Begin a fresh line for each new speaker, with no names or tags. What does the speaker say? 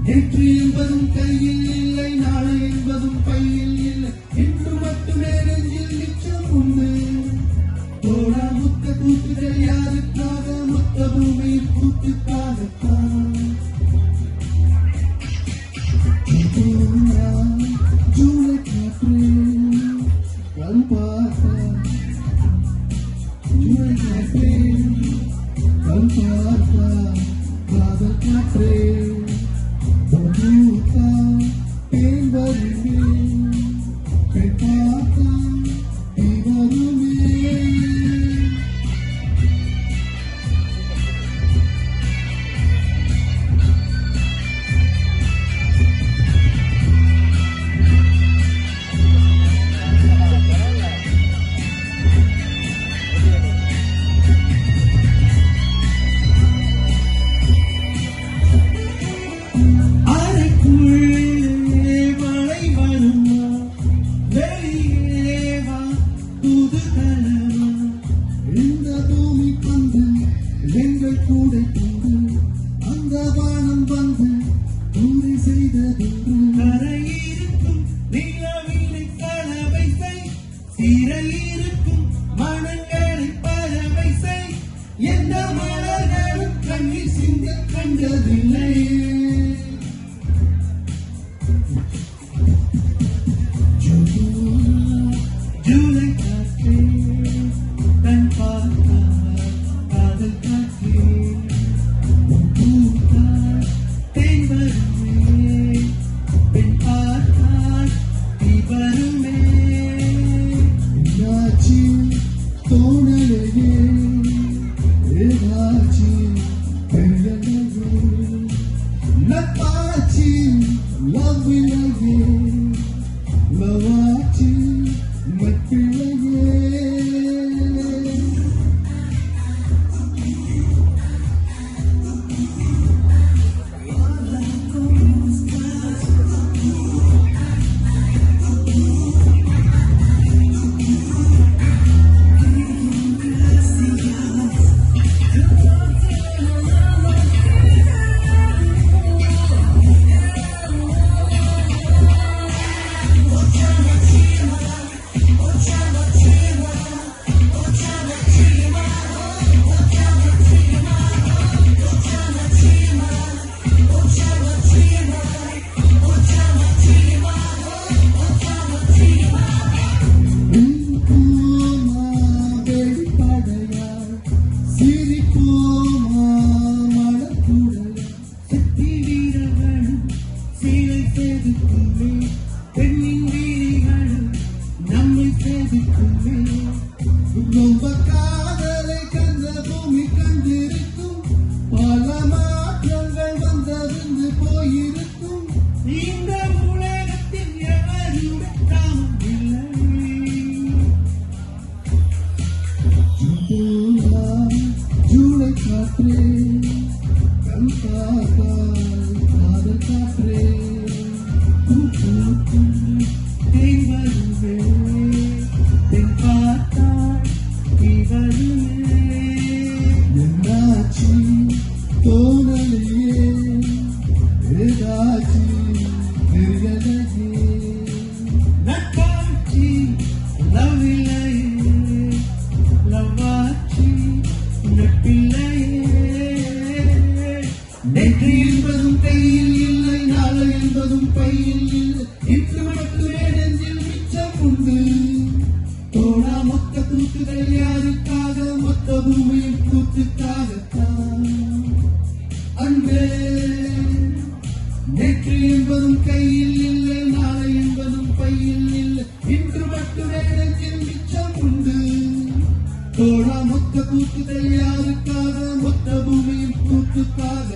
நேற்று என்பதும் கையில் இல்லை, நாளை என்பதும் பையில் இல்லை, இன்று மட்டுமே நெஞ்சில் மிச்சம் உண்டு. தோழா முத்த கூத்துகள் யாருக்காக? மொத்த பூமியில் கூத்துக்காகத்தான். ஜூலை காற்று கண் பார்த்த, ஜூலை காற்றே கண் பார்த்த, காதல் காற்றே இருக்கும் மனங்களை பறவை செய், எந்த மலர்களும் கண்ணீர் சிந்த கண்டதில்லை. ஜூலை காற்றே கண் பார்த்தா, காதல் காற்றே பூத்தா, தேன் வருமே, பெண் பார்த்தால் தீ வருமே. தோணலையே ஏதாச்சி பெண்ணலையே, நட்பாச்சி லவ்விலையே, லவாச்சி நட்பிலையே. ரொம்ப காதலை கந்த பூமி கண்டிருக்கும், பல மாற்றங்கள் வந்தறிந்து போயிருக்கும். இந்த உலகத்தில் எவரும் காமம் இல்லை. ஜூலை காற்றே கண் பார்த்தால் காதல் காற்றே தேன் வருவே. பையில் இல்லை இன்று மட்டுமே நெஞ்சில் மிச்சம் உண்டு தோழா மொத்த கூத்துகள் யாருக்காக மொத்த பூமியின் கூத்துக்காகத்தான் அன்றே நேற்று என்பதும் கையில் இல்லை நாளை என்பதும் பையில் இல்லை இன்று மட்டுமே நெஞ்சில் மிச்சம் உண்டு தோழா மொத்த கூத்துகள் யாருக்காக மொத்த பூமியின் கூத்துக்காக